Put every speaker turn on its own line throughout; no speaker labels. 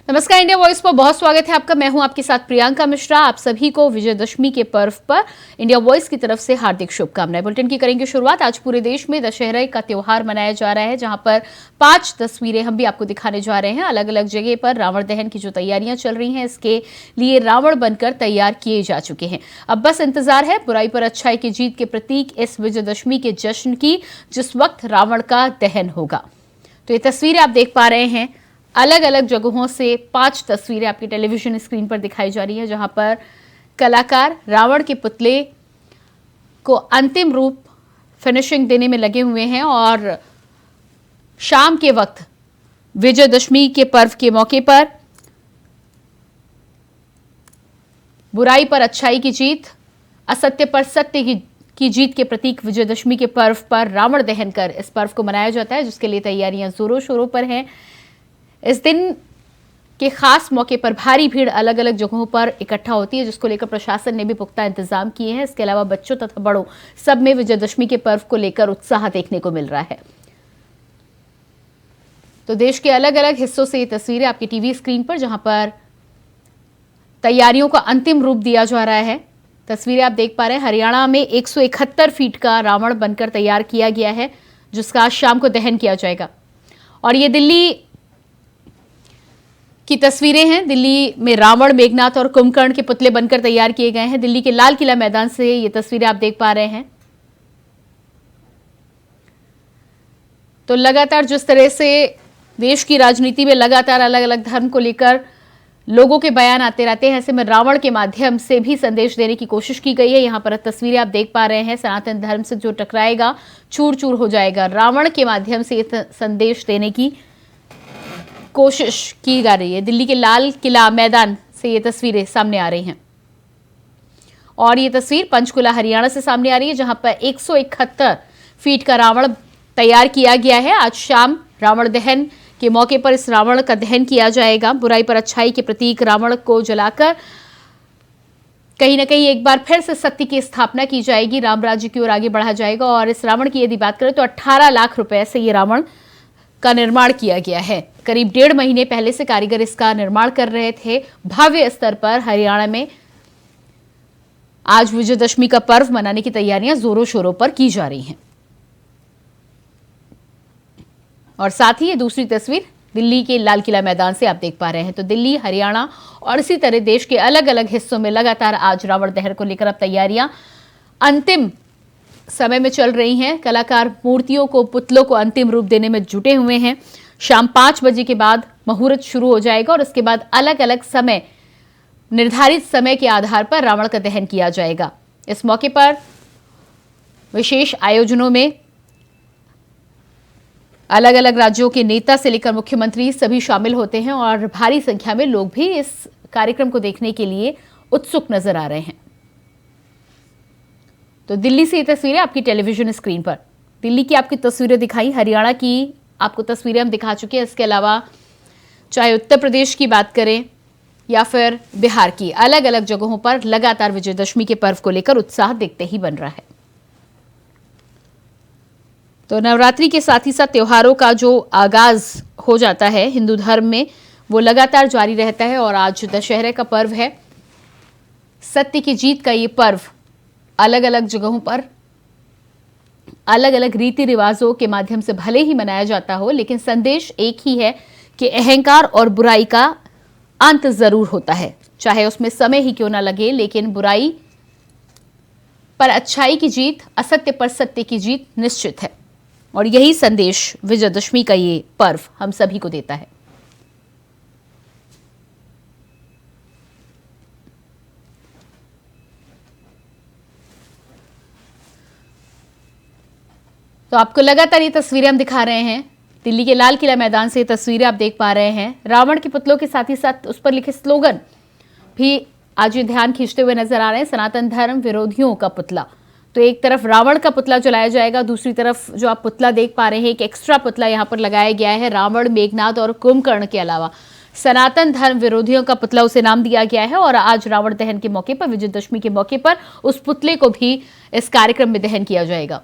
नमस्कार, India voice पर बहुत स्वागत है आपका। मैं हूं आपके साथ प्रियंका मिश्रा। आप सभी को विजयदशमी के पर्व पर इंडिया वॉइस की तरफ से हार्दिक शुभकामनाएं। बुलेटिन की करेंगे शुरुआत। आज पूरे देश में दशहरे का त्योहार मनाया जा रहा है, जहां पर 5 तस्वीरें हम भी आपको दिखाने जा रहे हैं। अलग अलग जगह पर रावण दहन की जो तैयारियां चल रही हैं, इसके लिए रावण बनकर तैयार किए जा चुके हैं। अब बस इंतजार है बुराई पर अच्छाई की जीत के प्रतीक इस विजयदशमी के जश्न की, जिस वक्त रावण का दहन होगा। तो ये तस्वीरें आप देख पा रहे हैं, अलग अलग जगहों से 5 तस्वीरें आपकी टेलीविजन स्क्रीन पर दिखाई जा रही है, जहां पर कलाकार रावण के पुतले को अंतिम रूप फिनिशिंग देने में लगे हुए हैं। और शाम के वक्त विजयदशमी के पर्व के मौके पर बुराई पर अच्छाई की जीत, असत्य पर सत्य की जीत के प्रतीक विजयदशमी के पर्व पर रावण दहन कर इस पर्व को मनाया जाता है, जिसके लिए तैयारियां जोरों शोरों पर हैं। इस दिन के खास मौके पर भारी भीड़ अलग अलग जगहों पर इकट्ठा होती है, जिसको लेकर प्रशासन ने भी पुख्ता इंतजाम किए हैं। इसके अलावा बच्चों तथा बड़ों सब में विजयदशमी के पर्व को लेकर उत्साह देखने को मिल रहा है। तो देश के अलग अलग हिस्सों से ये तस्वीरें आपकी टीवी स्क्रीन पर, जहां पर तैयारियों का अंतिम रूप दिया जा रहा है। तस्वीरें आप देख पा रहे हैं, हरियाणा में 171 फीट का रावण बनकर तैयार किया गया है, जिसका आज शाम को दहन किया जाएगा। और ये दिल्ली की तस्वीरें हैं। दिल्ली में रावण, मेघनाथ और कुंभकर्ण के पुतले बनकर तैयार किए गए हैं। दिल्ली के लाल किला मैदान से ये तस्वीरें आप देख पा रहे हैं। तो लगातार जिस तरह से देश की राजनीति में लगातार अलग अलग धर्म को लेकर लोगों के बयान आते रहते हैं, ऐसे में रावण के माध्यम से भी संदेश देने की कोशिश की गई है। यहां पर तस्वीरें आप देख पा रहे हैं, सनातन धर्म से जो टकराएगा चूर चूर हो जाएगा। रावण के माध्यम से ये संदेश देने की कोशिश की जा रही है। दिल्ली के लाल किला मैदान से ये तस्वीरें सामने आ रही हैं। और ये तस्वीर पंचकुला हरियाणा से सामने आ रही है, जहां पर 171 फीट का रावण तैयार किया गया है। आज शाम रावण दहन के मौके पर इस रावण का दहन किया जाएगा। बुराई पर अच्छाई के प्रतीक रावण को जलाकर कहीं ना कहीं एक बार फिर से सत्य की स्थापना की जाएगी, राम राज्य की ओर आगे बढ़ा जाएगा। और इस रावण की यदि बात करें तो 18 लाख रुपए से ये रावण का निर्माण किया गया है। करीब 1.5 महीने पहले से कारीगर इसका निर्माण कर रहे थे। भव्य स्तर पर हरियाणा में आज विजयदशमी का पर्व मनाने की तैयारियां जोरों शोरों पर की जा रही हैं। और साथ ही ये दूसरी तस्वीर दिल्ली के लाल किला मैदान से आप देख पा रहे हैं। तो दिल्ली, हरियाणा और इसी तरह देश के अलग अलग हिस्सों में लगातार आज रावण दहन को लेकर अब तैयारियां अंतिम समय में चल रही हैं। कलाकार मूर्तियों को, पुतलों को अंतिम रूप देने में जुटे हुए हैं। शाम 5 बजे के बाद मुहूर्त शुरू हो जाएगा और उसके बाद अलग अलग समय, निर्धारित समय के आधार पर रावण का दहन किया जाएगा। इस मौके पर विशेष आयोजनों में अलग अलग राज्यों के नेता से लेकर मुख्यमंत्री सभी शामिल होते हैं और भारी संख्या में लोग भी इस कार्यक्रम को देखने के लिए उत्सुक नजर आ रहे हैं। तो दिल्ली से ये तस्वीरें आपकी टेलीविजन स्क्रीन पर, दिल्ली की आपकी तस्वीरें दिखाई, हरियाणा की आपको तस्वीरें हम दिखा चुके हैं। इसके अलावा चाहे उत्तर प्रदेश की बात करें या फिर बिहार की, अलग अलग जगहों पर लगातार विजयदशमी के पर्व को लेकर उत्साह देखते ही बन रहा है। तो नवरात्रि के साथ ही साथ त्योहारों का जो आगाज हो जाता है हिंदू धर्म में, वो लगातार जारी रहता है। और आज दशहरे का पर्व है, सत्य की जीत का ये पर्व अलग अलग जगहों पर अलग अलग रीति रिवाजों के माध्यम से भले ही मनाया जाता हो, लेकिन संदेश एक ही है कि अहंकार और बुराई का अंत जरूर होता है, चाहे उसमें समय ही क्यों ना लगे। लेकिन बुराई पर अच्छाई की जीत, असत्य पर सत्य की जीत निश्चित है। और यही संदेश विजयदशमी का ये पर्व हम सभी को देता है। तो आपको लगातार ये तस्वीरें हम दिखा रहे हैं। दिल्ली के लाल किला मैदान से ये तस्वीरें आप देख पा रहे हैं। रावण के पुतलों के साथ ही साथ उस पर लिखे स्लोगन भी आज ये ध्यान खींचते हुए नजर आ रहे हैं। सनातन धर्म विरोधियों का पुतला, तो एक तरफ रावण का पुतला जलाया जाएगा, दूसरी तरफ जो आप पुतला देख पा रहे हैं, एक एक्स्ट्रा पुतला यहां पर लगाया गया है। रावण, मेघनाथ और कुंभकर्ण के अलावा सनातन धर्म विरोधियों का पुतला उसे नाम दिया गया है। और आज रावण दहन के मौके पर, विजयदशमी के मौके पर उस पुतले को भी इस कार्यक्रम में दहन किया जाएगा।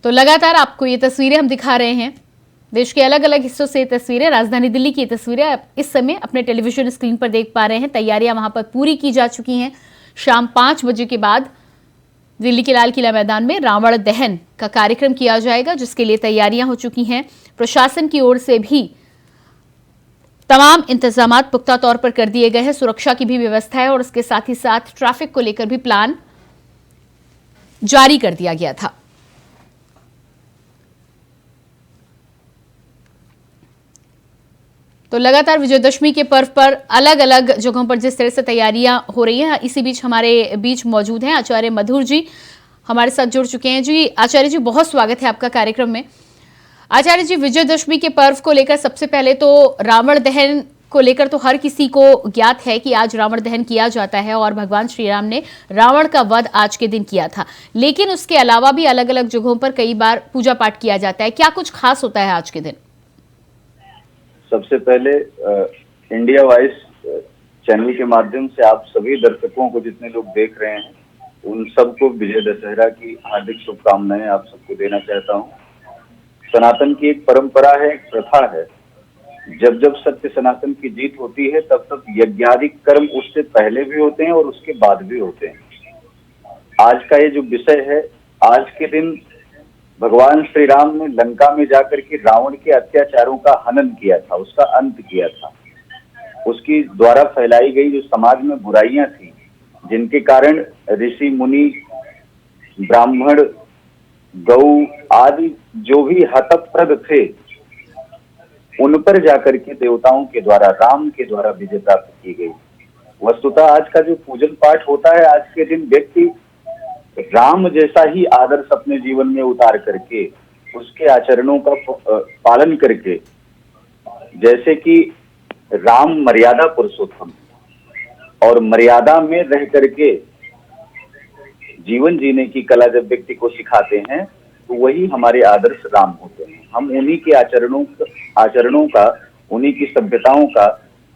तो लगातार आपको ये तस्वीरें हम दिखा रहे हैं, देश के अलग अलग हिस्सों से तस्वीरें, राजधानी दिल्ली की तस्वीरें आप इस समय अपने टेलीविजन स्क्रीन पर देख पा रहे हैं। तैयारियां वहां पर पूरी की जा चुकी हैं। शाम 5 बजे के बाद दिल्ली के लाल किला मैदान में रावण दहन का कार्यक्रम किया जाएगा, जिसके लिए तैयारियां हो चुकी हैं। प्रशासन की ओर से भी तमाम इंतजाम पुख्ता तौर पर कर दिए गए हैं। सुरक्षा की भी व्यवस्था है और इसके साथ ही साथ ट्रैफिक को लेकर भी प्लान जारी कर दिया गया था। तो लगातार विजयदशमी के पर्व पर अलग अलग जगहों पर जिस तरह से तैयारियां हो रही हैं, इसी बीच हमारे बीच मौजूद हैं आचार्य मधुर जी, हमारे साथ जुड़ चुके हैं। जी आचार्य जी, बहुत स्वागत है आपका कार्यक्रम में। आचार्य जी, विजयदशमी के पर्व को लेकर सबसे पहले तो रावण दहन को लेकर तो हर किसी को ज्ञात है कि आज रावण दहन किया जाता है और भगवान श्री राम ने रावण का वध आज के दिन किया था, लेकिन उसके अलावा भी अलग अलग जगहों पर कई बार पूजा पाठ किया जाता है। क्या कुछ खास होता है आज के दिन?
सबसे पहले इंडिया वॉइस चैनल के माध्यम से आप सभी दर्शकों को, जितने लोग देख रहे हैं, उन सबको विजय दशहरा की हार्दिक शुभकामनाएं आप सबको देना चाहता हूं। सनातन की एक परंपरा है, एक प्रथा है, जब जब सत्य सनातन की जीत होती है तब तब यज्ञादिक कर्म उससे पहले भी होते हैं और उसके बाद भी होते हैं। आज का ये जो विषय है, आज के दिन भगवान श्री राम ने लंका में जाकर के रावण के अत्याचारों का हनन किया था, उसका अंत किया था। उसकी द्वारा फैलाई गई जो समाज में बुराइयां थी, जिनके कारण ऋषि मुनि, ब्राह्मण, गौ आदि जो भी हतप्रद थे, उन पर जाकर के देवताओं के द्वारा, राम के द्वारा विजय प्राप्त की गई। वस्तुतः आज का जो पूजन पाठ होता है, आज के दिन व्यक्ति राम जैसा ही आदर्श अपने जीवन में उतार करके, उसके आचरणों का पालन करके, जैसे कि राम मर्यादा पुरुषोत्तम और मर्यादा में रह करके जीवन जीने की कला जब व्यक्ति को सिखाते हैं, तो वही हमारे आदर्श राम होते हैं। हम उन्हीं के आचरणों का, उन्हीं की सभ्यताओं का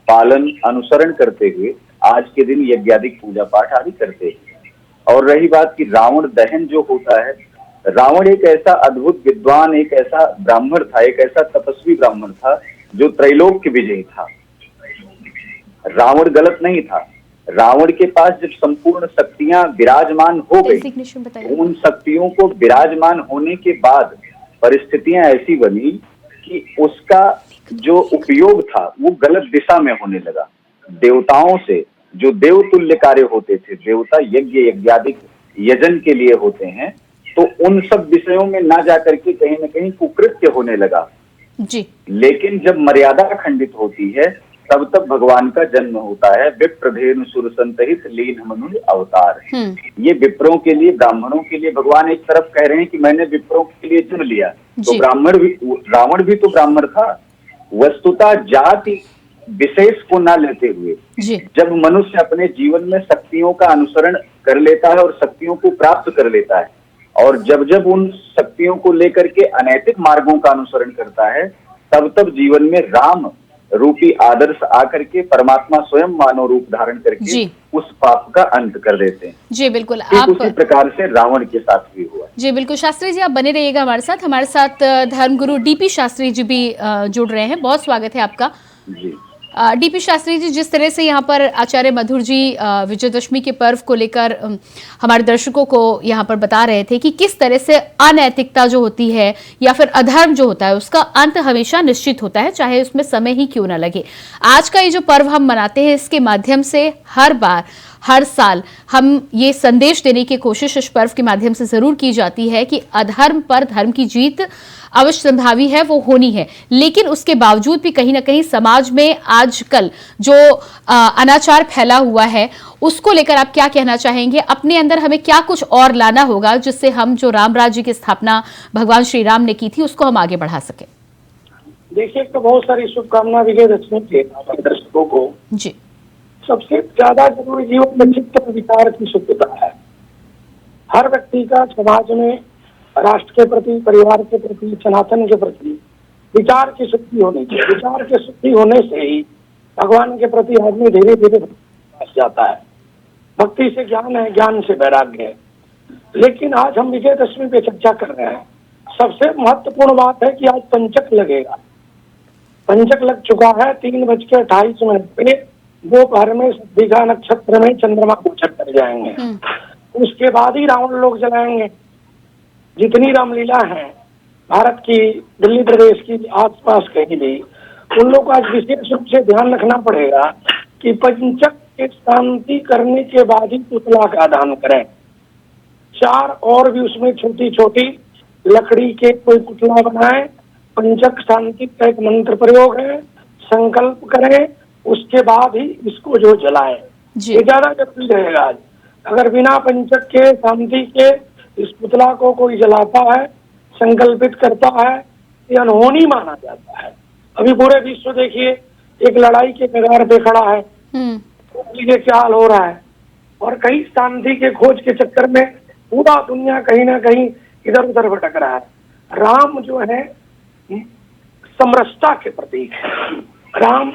पालन अनुसरण करते हुए आज के दिन यज्ञादिक पूजा पाठ आदि करते हैं। और रही बात कि रावण दहन जो होता है, रावण एक ऐसा अद्भुत विद्वान, एक ऐसा ब्राह्मण था, एक ऐसा तपस्वी ब्राह्मण था जो त्रैलोक्य विजयी था। रावण गलत नहीं था। रावण के पास जब संपूर्ण शक्तियां विराजमान हो गई, उन शक्तियों को विराजमान होने के बाद परिस्थितियां ऐसी बनी कि उसका जो उपयोग था वो गलत दिशा में होने लगा। देवताओं से जो देवतुल्य कार्य होते थे, देवता यज्ञ यज्ञादिक यजन के लिए होते हैं, तो उन सब विषयों में ना जाकर के कहीं न कहीं कुकृत्य होने लगा
जी।
लेकिन जब मर्यादा खंडित होती है, तब भगवान का जन्म होता है। विप्रधेनु सुरसंतहित लीन मनुष्य अवतार। ये विप्रों के लिए, ब्राह्मणों के लिए भगवान एक तरफ कह रहे हैं कि मैंने विप्रों के लिए चुन लिया, तो रावण भी तो ब्राह्मण था। वस्तुतः जाति विशेष को ना लेते हुए जब मनुष्य अपने जीवन में शक्तियों का अनुसरण कर लेता है और शक्तियों को प्राप्त कर लेता है, और जब जब उन शक्तियों को लेकर के अनैतिक मार्गों का अनुसरण करता है, तब जीवन में राम रूपी आदर्श आकर के परमात्मा स्वयं मानव रूप धारण करके उस पाप का अंत कर देते हैं।
जी बिल्कुल,
आप उसी प्रकार से रावण के साथ भी हुआ।
जी बिल्कुल। शास्त्री जी, आप बने रहिएगा हमारे साथ धर्मगुरु डीपी शास्त्री जी भी जुड़ रहे हैं। बहुत स्वागत है आपका।
जी
डीपी शास्त्री जी, जिस तरह से यहाँ पर आचार्य मधुर जी विजयदशमी के पर्व को लेकर हमारे दर्शकों को यहाँ पर बता रहे थे कि किस तरह से अनैतिकता जो होती है या फिर अधर्म जो होता है, उसका अंत हमेशा निश्चित होता है, चाहे उसमें समय ही क्यों ना लगे। आज का ये जो पर्व हम मनाते हैं, इसके माध्यम से हर साल हम ये संदेश देने की कोशिश इस पर्व के माध्यम से जरूर की जाती है कि अधर्म पर धर्म की जीत अवश्य संभावी है, वो होनी है। लेकिन उसके बावजूद भी कहीं ना कहीं समाज में आजकल जो अनाचार फैला हुआ है, उसको लेकर आप क्या कहना चाहेंगे? अपने अंदर हमें क्या कुछ और लाना होगा जिससे हम जो राम राज्य की स्थापना भगवान श्री राम ने की थी, उसको हम आगे बढ़ा सके?
देखिए, तो बहुत सारी शुभकामना विजयदशमी के दर्शकों को।
जी,
सबसे ज्यादा जरूरी जीवन में चित्त और विचार की शुद्धता है। हर व्यक्ति का समाज में राष्ट्र के प्रति, परिवार के प्रति, सनातन के प्रति विचार की शुद्धि होनी चाहिए। विचार की शुद्धि होने से ही भगवान के प्रति आदमी धीरे धीरे बच जाता है। भक्ति से ज्ञान है, ज्ञान से वैराग्य है। लेकिन आज हम विजयदशमी पे चर्चा कर रहे हैं। सबसे महत्वपूर्ण बात है कि आज पंचक लगेगा। पंचक लग चुका है। 3:28 पे दोपहर में दीघा नक्षत्र में चंद्रमा गोचर कर जाएंगे। उसके बाद ही रावण लोग जलाएंगे। जितनी रामलीला है भारत की, दिल्ली प्रदेश की आसपास कहीं भी, उन लोग को आज विशेष रूप से ध्यान रखना पड़ेगा कि पंचक की शांति करने के बाद ही पुतला का दान करें। 4 और भी उसमें छोटी छोटी लकड़ी के कोई पुतला बनाए। पंचक शांति का एक मंत्र प्रयोग है, संकल्प करें, उसके बाद ही इसको जो जलाएं। ये ज्यादा जरूरी रहेगा। आज अगर बिना पंचक के, शांति के इस पुतला को कोई जलाता है, संकल्पित करता है, ये अनहोनी माना जाता है। अभी पूरे विश्व देखिए एक लड़ाई के कगार पे खड़ा है। ये क्या हाल हो रहा है। और कहीं शांति के खोज के चक्कर में पूरा दुनिया कहीं ना कहीं इधर उधर भटक रहा है। राम जो है समरसता के प्रतीक है। राम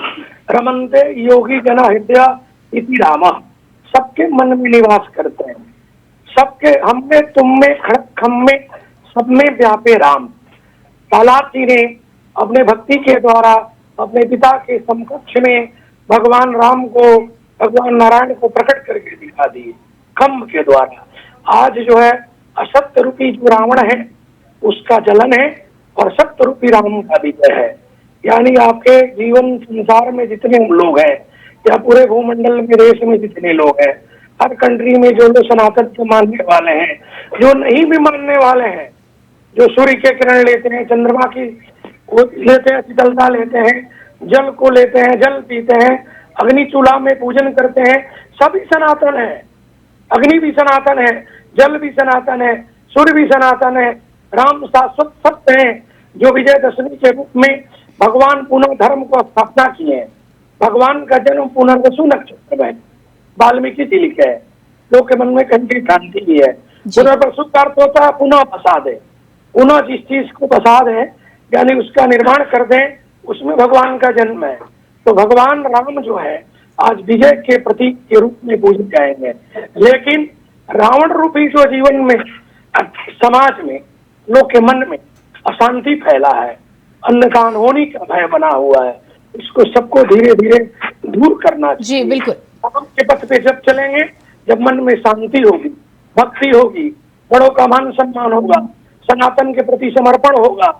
रमन्ते योगी जना हृदय इति रामा, सबके मन में निवास करते हैं। सबके हम में, तुम में, खड़क हम में, सब में व्यापे राम। प्रहलाद जी ने अपने भक्ति के द्वारा अपने पिता के समकक्ष में भगवान राम को, भगवान नारायण को प्रकट करके दिखा दिए खम्भ के द्वारा। आज जो है असत्य रूपी जो रावण है उसका जलन है और सत्य रूपी राम का विजय है। यानी आपके जीवन संसार में जितने लोग हैं या पूरे भूमंडल में, देश में जितने लोग हैं, हर कंट्री में जो लोग सनातन को मानने वाले हैं, जो नहीं भी मानने वाले हैं, जो सूर्य के किरण लेते हैं, चंद्रमा की लेते हैं, शीतलता लेते हैं, जल को लेते हैं, जल पीते हैं, अग्नि चूल्हा में पूजन करते हैं, सभी सनातन है। अग्नि भी सनातन है, जल भी सनातन है, सूर्य भी सनातन है, राम शाश्वत सत्य है, जो विजयदशमी के रूप में भगवान पुनः धर्म को स्थापना किए हैं। भगवान का जन्म पुनर्वसु नक्षत्र में वाल्मीकि जी लिखे है। लोग के मन में कहीं क्रांति भी है। पुनर्वसु का अर्थ होता है पुनः बसा दे। पुनः जिस चीज को बसा दे यानी उसका निर्माण कर दे, उसमें भगवान का जन्म है। तो भगवान राम जो है आज विजय के प्रतीक के रूप में पूजे जाएंगे। लेकिन रावण रूपी जो जीवन में, समाज में, लोग के मन में अशांति फैला है, अन्न का अनहोनी का भय बना हुआ है, इसको सबको धीरे धीरे दूर करना चाहिए।
जी बिल्कुल।
राम के पथ पे जब चलेंगे, जब मन में शांति होगी, भक्ति होगी, बड़ों का मान सम्मान होगा, सनातन के प्रति समर्पण होगा,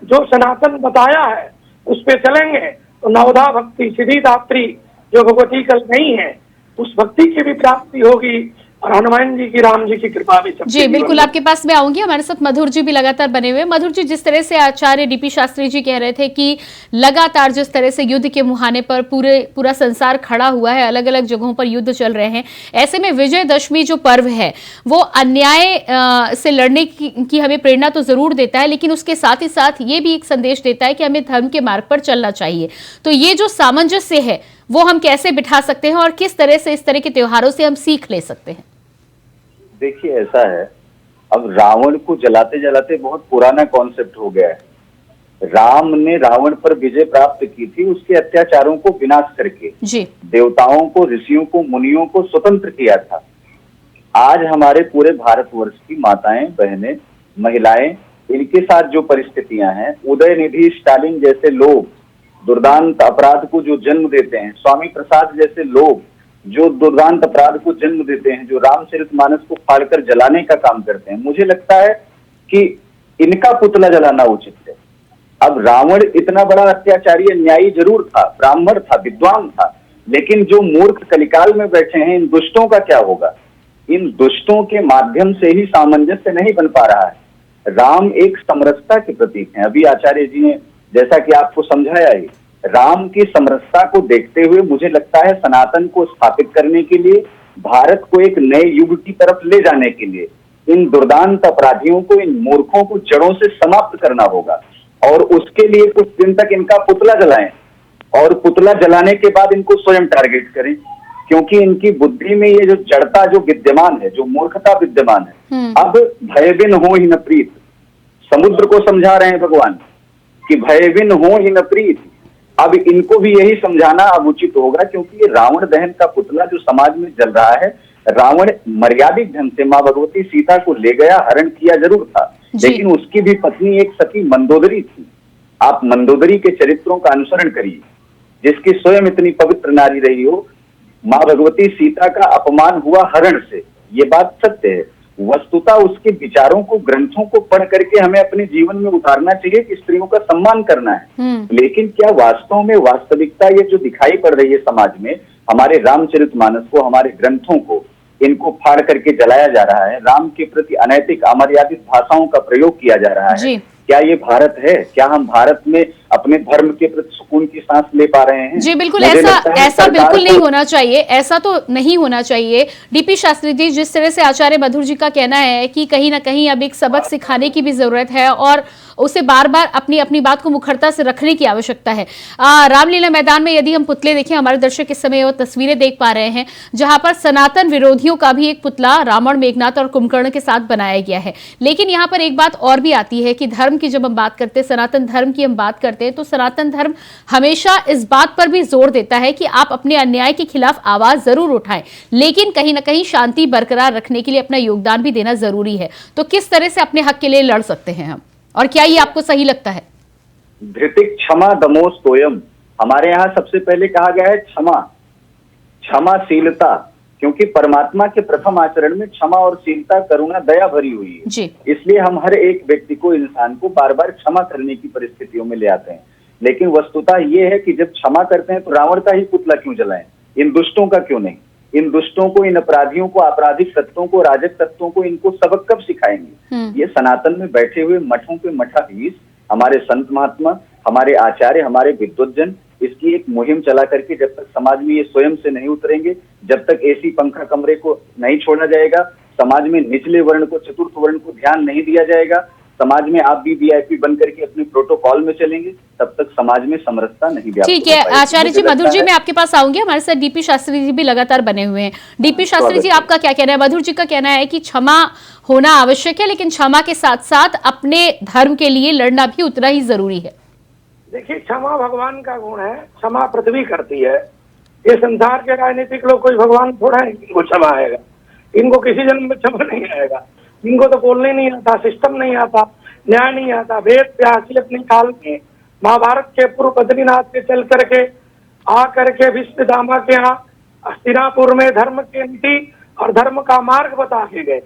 जो सनातन बताया है उस पे चलेंगे तो नवधा भक्ति सिद्धिदात्री जो भगवती कल नहीं है, उस भक्ति की भी प्राप्ति होगी और हनुमान जी की, राम जी की कृपा भी।
जी बिल्कुल, आपके पास मैं आऊंगी। हमारे साथ मधुर जी भी लगातार बने हुए। मधुर जी, जिस तरह से आचार्य डीपी शास्त्री जी कह रहे थे कि लगातार जिस तरह से युद्ध के मुहाने पर पूरा संसार खड़ा हुआ है, अलग अलग जगहों पर युद्ध चल रहे हैं, ऐसे में विजयदशमी जो पर्व है वो अन्याय से लड़ने की हमें प्रेरणा तो जरूर देता है, लेकिन उसके साथ ही साथ ये भी एक संदेश देता है कि हमें धर्म के मार्ग पर चलना चाहिए। तो ये जो सामंजस्य है वो हम कैसे बिठा सकते हैं और किस तरह से इस तरह के त्योहारों से हम सीख ले सकते हैं?
देखिए ऐसा है, अब रावण को जलाते जलाते बहुत पुराना कॉन्सेप्ट हो गया है। राम ने रावण पर विजय प्राप्त की थी उसके अत्याचारों को विनाश करके।
जी।
देवताओं को, ऋषियों को, मुनियों को स्वतंत्र किया था। आज हमारे पूरे भारतवर्ष की माताएं, बहनें, महिलाएं, इनके साथ जो परिस्थितियां हैं, उदयनिधि स्टालिन जैसे लोग दुर्दांत अपराध को जो जन्म देते हैं, स्वामी प्रसाद जैसे लोग जो दुर्दांत अपराध को जन्म देते हैं, जो रामचरितमानस को फाड़कर जलाने का काम करते हैं, मुझे लगता है कि इनका पुतला जलाना उचित है। अब रावण इतना बड़ा अत्याचारी, अन्यायी जरूर था, ब्राह्मण था, विद्वान था, लेकिन जो मूर्ख कलिकाल में बैठे हैं, इन दुष्टों का क्या होगा? इन दुष्टों के माध्यम से ही सामंजस्य नहीं बन पा रहा है। राम एक समरसता के प्रतीक है। अभी आचार्य जी ने जैसा कि आपको समझाया ही, राम की समरसता को देखते हुए मुझे लगता है सनातन को स्थापित करने के लिए, भारत को एक नए युग की तरफ ले जाने के लिए इन दुर्दांत अपराधियों को, इन मूर्खों को जड़ों से समाप्त करना होगा। और उसके लिए कुछ दिन तक इनका पुतला जलाएं और पुतला जलाने के बाद इनको स्वयं टारगेट करें, क्योंकि इनकी बुद्धि में ये जो जड़ता जो विद्यमान है, जो मूर्खता विद्यमान है। अब भयविन हो ही न प्रीत, समुद्र को समझा रहे हैं भगवान कि भयविन हो ही न प्रीत। अब इनको भी यही समझाना अब उचित होगा, क्योंकि ये रावण दहन का पुतला जो समाज में जल रहा है, रावण मर्यादित ढंग से माँ भगवती सीता को ले गया, हरण किया जरूर था,
जी।
लेकिन उसकी भी पत्नी एक सती मंदोदरी थी। आप मंदोदरी के चरित्रों का अनुसरण करिए, जिसकी स्वयं इतनी पवित्र नारी रही हो। माँ भगवती सीता का अपमान हुआ हरण से, ये बात सत्य है। वस्तुतः उसके विचारों को, ग्रंथों को पढ़ करके हमें अपने जीवन में उतारना चाहिए कि स्त्रियों का सम्मान करना है। लेकिन क्या वास्तव में वास्तविकता ये जो दिखाई पड़ रही है समाज में, हमारे रामचरितमानस को, हमारे ग्रंथों को, इनको फाड़ करके जलाया जा रहा है, राम के प्रति अनैतिक अमर्यादित भाषाओं का प्रयोग किया जा रहा है। क्या ये भारत है? क्या हम भारत में अपने धर्म के प्रति सुकून की सांस ले पा रहे हैं?
जी बिल्कुल, ऐसा बिल्कुल नहीं होना चाहिए, ऐसा तो नहीं होना चाहिए। डीपी शास्त्री जी, जिस तरह से आचार्य मधुर जी का कहना है कि कहीं ना कहीं अब एक सबक सिखाने की भी जरूरत है और उसे बार बार अपनी अपनी बात को मुखरता से रखने की आवश्यकता है। रामलीला मैदान में यदि हम पुतले देखें, हमारे दर्शक इस समय वो तस्वीरें देख पा रहे हैं जहां पर सनातन विरोधियों का भी एक पुतला रावण, मेघनाथ और कुंभकर्ण के साथ बनाया गया है। लेकिन यहाँ पर एक बात और भी आती है कि धर्म की जब हम बात करते हैं, सनातन धर्म की हम बात करते हैं, तो सनातन धर्म हमेशा इस बात पर भी जोर देता है कि आप अपने अन्याय के खिलाफ आवाज जरूर उठाएं, लेकिन कहीं ना कहीं शांति बरकरार रखने के लिए अपना योगदान भी देना जरूरी है। तो किस तरह से अपने हक के लिए लड़ सकते हैं हम, और क्या ये आपको सही लगता है?
धृतिक क्षमा दमोस तोयम, हमारे यहाँ सबसे पहले कहा गया है क्षमा, क्षमाशीलता, क्योंकि परमात्मा के प्रथम आचरण में क्षमा और शीलता, करुणा, दया भरी हुई है
जी।
इसलिए हम हर एक व्यक्ति को, इंसान को बार बार क्षमा करने की परिस्थितियों में ले आते हैं। लेकिन वस्तुतः ये है कि जब क्षमा करते हैं तो रावण का ही पुतला क्यों जलाएं? इन दुष्टों का क्यों नहीं? इन दुष्टों को, इन अपराधियों को, आपराधिक तत्वों को, राजक तत्वों को इनको सबक कब सिखाएंगे? ये सनातन में बैठे हुए मठों के मठाधीश, हमारे संत महात्मा, हमारे आचार्य, हमारे विद्वज्जन इसकी एक मुहिम चला करके जब तक समाज में ये स्वयं से नहीं उतरेंगे, जब तक एसी पंखा कमरे को नहीं छोड़ा जाएगा, समाज में निचले वर्ण को, चतुर्थ वर्ण को ध्यान नहीं दिया जाएगा, समाज में आप भी वीआईपी बन करके अपने प्रोटोकॉल में चलेंगे, तब तक समाज में समरसता नहीं व्याप्त।
ठीक है आचार्य जी, मधुर जी, मैं आपके पास आऊंगी। हमारे साथ डीपी शास्त्री जी भी लगातार बने हुए हैं। डीपी शास्त्री जी, आपका क्या कहना है? मधुर जी का कहना है कि क्षमा होना आवश्यक है, लेकिन क्षमा के साथ साथ अपने धर्म के लिए लड़ना भी उतना ही जरूरी है।
देखिए, क्षमा भगवान का गुण है, क्षमा पृथ्वी करती है। ये संसार के राजनीतिक लोग कोई भगवान थोड़ा है इनको क्षमा आएगा, इनको किसी जन्म में क्षमा नहीं आएगा। इनको तो बोलने नहीं आता, सिस्टम नहीं आता, न्याय नहीं आता। वेद व्यासी अपने काल में महाभारत के पूर्व बद्रीनाथ से चल करके आ करके विश्वदामा के यहाँ हस्तिनापुर में धर्म की नीति और धर्म का मार्ग बता के गए।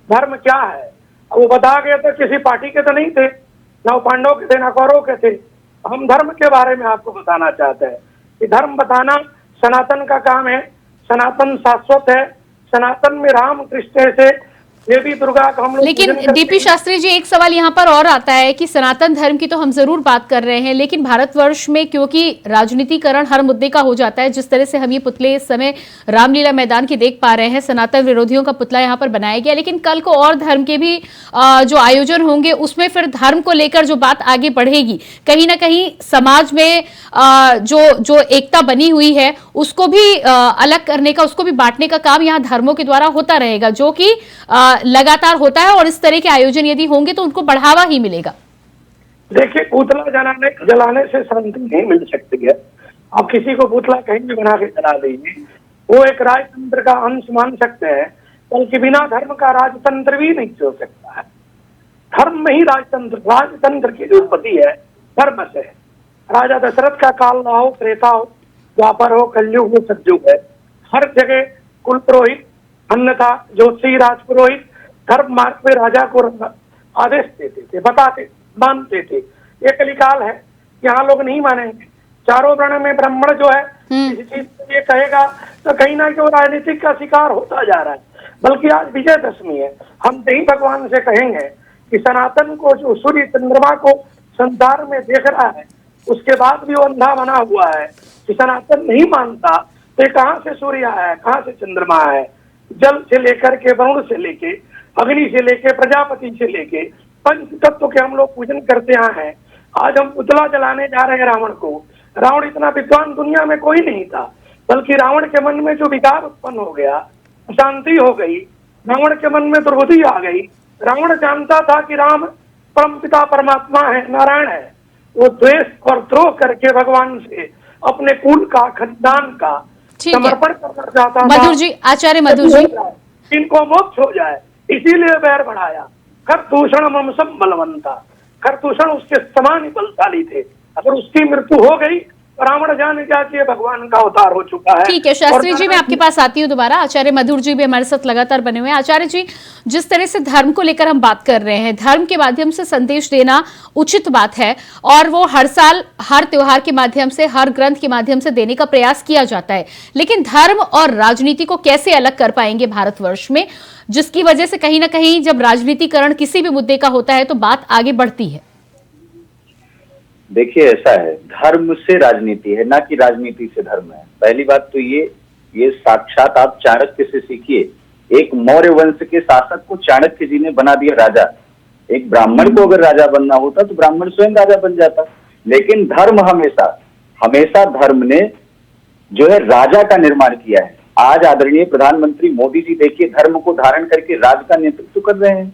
धर्म क्या है वो बता गए, तो किसी पार्टी के तो नहीं थे, न पांडव के थे न कौरव के थे। हम धर्म के बारे में आपको बताना चाहते हैं कि धर्म बताना सनातन का काम है। सनातन शाश्वत है। सनातन में राम कृष्ण से देवी दुर्गा का हम लोग,
लेकिन डीपी शास्त्री जी, एक सवाल यहाँ पर और आता है कि सनातन धर्म की तो हम जरूर बात कर रहे हैं, लेकिन भारतवर्ष में क्योंकि राजनीतिकरण हर मुद्दे का हो जाता है, जिस तरह से हम ये पुतले इस समय रामलीला मैदान की देख पा रहे हैं, सनातन विरोधियों का पुतला यहाँ पर बनाया गया, लेकिन कल को और धर्म के भी जो आयोजन होंगे उसमें फिर धर्म को लेकर जो बात आगे बढ़ेगी, कहीं ना कहीं समाज में जो एकता बनी हुई है उसको भी अलग करने का, उसको भी बांटने का काम यहाँ धर्मों के द्वारा होता रहेगा, जो कि लगातार होता है। और इस तरह के आयोजन यदि होंगे तो उनको बढ़ावा ही मिलेगा।
देखिए, पुतला जलाने से शांति नहीं मिल सकती है। आप किसी को पुतला कहीं भी बना के जला दीजिए, वो एक राजतंत्र का अंश मान सकते हैं, बल्कि बिना धर्म का राजतंत्र भी नहीं चल सकता है। धर्म में ही राजतंत्र की जो उत्पत्ति है धर्म से। राजा दशरथ का काल ना हो, त्रेता हो, द्वापर हो, कलयुग हो, सतयुग है, हर जगह कुल पुरोहित, अन्यथा ज्योतिषी, राजपुरोहित धर्म मार्ग पे राजा को आदेश देते थे, बताते, मानते थे। ये कलिकाल है, यहाँ लोग नहीं मानेंगे। चारों वर्ण में ब्राह्मण जो है किसी चीज ये कहेगा तो कहीं ना कहीं राजनीतिक का शिकार होता जा रहा है। बल्कि आज विजयदशमी है, हम यही भगवान से कहेंगे कि सनातन को, जो सूर्य चंद्रमा को संसार में देख रहा है, उसके बाद भी वो अंधा बना हुआ है कि सनातन नहीं मानता, तो कहाँ से सूर्य आया है, कहाँ से चंद्रमा है। जल से लेकर के, वरुण से लेके, अग्नि से लेके, प्रजापति से लेके, पंच तत्व के हम लोग पूजन करते आए हैं। आज हम पुतला जलाने जा रहे हैं रावण को। रावण इतना विद्वान दुनिया में कोई नहीं था, बल्कि रावण के मन में जो विकार उत्पन्न हो गया, अशांति हो गई, रावण के मन में दुर्बुद्धि आ गई। रावण जानता था कि राम परमपिता परमात्मा है, नारायण है। वो द्वेष और द्रोह करके भगवान से अपने कुल का, खानदान का समर्पण करना चाहता था।
मधुर जी, आचार्य मधुर जी,
इनको मोक्ष हो जाए, इसीलिए बैर बढ़ाया। खरदूषण ममसम बलवंता, खरदूषण उसके समान ही बलशाली थे। अगर उसकी मृत्यु हो गई तो रावण जान गया कि ये भगवान का अवतार हो चुका है।
ठीक है शास्त्री जी, मैं आपके पास आती हूँ दोबारा। आचार्य मधुर जी भी हमारे साथ लगातार बने हुए हैं। आचार्य जी, जिस तरह से धर्म को लेकर हम बात कर रहे हैं, धर्म के माध्यम से संदेश देना उचित बात है और वो हर साल हर त्योहार के माध्यम से, हर ग्रंथ के माध्यम से देने का प्रयास किया जाता है, लेकिन धर्म और राजनीति को कैसे अलग कर पाएंगे भारतवर्ष में, जिसकी वजह से कहीं ना कहीं जब राजनीतिकरण किसी भी मुद्दे का होता है तो बात आगे बढ़ती है।
देखिए, ऐसा है, धर्म से राजनीति है, ना कि राजनीति से धर्म है। पहली बात तो ये साक्षात आप चाणक्य से सीखिए। एक मौर्य वंश के शासक को चाणक्य जी ने बना दिया राजा। एक ब्राह्मण को अगर राजा बनना होता तो ब्राह्मण स्वयं राजा बन जाता। लेकिन धर्म हमेशा धर्म ने जो है राजा का निर्माण किया है। आज आदरणीय प्रधानमंत्री मोदी जी देखिए, धर्म को धारण करके राज्य का नेतृत्व कर रहे हैं।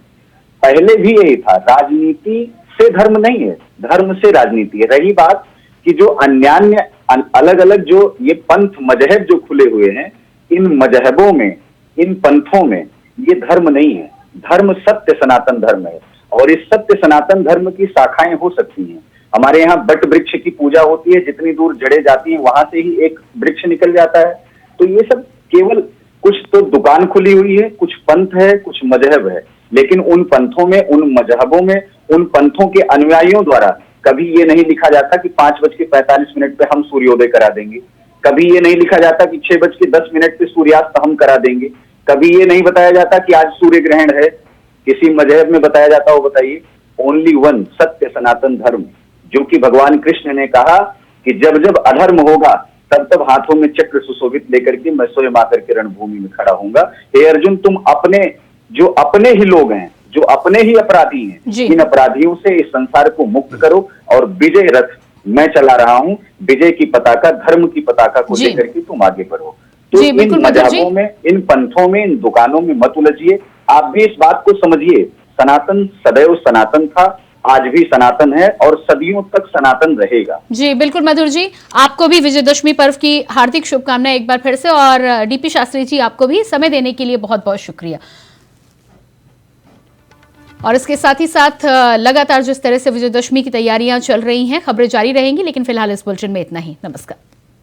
पहले भी यही था, राजनीति से धर्म नहीं है, धर्म से राजनीति है। रही बात कि जो अन्यान्य अलग अलग जो ये पंथ मजहब जो खुले हुए हैं, इन मजहबों में, इन पंथों में ये धर्म नहीं है। धर्म सत्य सनातन धर्म है और इस सत्य सनातन धर्म की शाखाएं हो सकती हैं। हमारे यहाँ बट वृक्ष की पूजा होती है, जितनी दूर जड़ें जाती हैं वहां से ही एक वृक्ष निकल जाता है। तो ये सब केवल कुछ तो दुकान खुली हुई है, कुछ पंथ है, कुछ मजहब है, लेकिन उन पंथों में, उन मजहबों में, उन पंथों के अनुयायियों द्वारा कभी ये नहीं लिखा जाता कि 5:45 पे हम सूर्योदय करा देंगे। कभी ये नहीं लिखा जाता कि 6:10 पे सूर्यास्त हम करा देंगे। कभी ये नहीं बताया जाता कि आज सूर्य ग्रहण है। किसी मजहब में बताया जाता हो, बताइए? ओनली वन, सत्य सनातन धर्म, जो कि भगवान कृष्ण ने कहा कि जब जब अधर्म होगा तब तब हाथों में चक्र सुशोभित लेकर के मैं स्वयं आकर के रणभूमि में खड़ा हूंगा। हे अर्जुन, तुम अपने ही लोग हैं, जो अपने ही अपराधी हैं, इन अपराधियों से इस संसार को मुक्त करो और विजय रथ मैं चला रहा हूं। विजय की पताका, धर्म की पताका को लेकर के तुम आगे बढ़ो। तो इन मजहबों में, इन पंथों में, इन दुकानों में मत उलझिए। आप भी इस बात को समझिए, सनातन सदैव सनातन था, आज भी सनातन है और सदियों तक सनातन रहेगा।
जी बिल्कुल मधुर जी, आपको भी विजयदशमी पर्व की हार्दिक शुभकामनाएं एक बार फिर से, और डीपी शास्त्री जी आपको भी समय देने के लिए बहुत बहुत शुक्रिया। और इसके साथ ही साथ लगातार जिस तरह से विजयदशमी की तैयारियां चल रही हैं, खबरें जारी रहेंगी, लेकिन फिलहाल इस बुलेटिन में इतना ही। नमस्कार।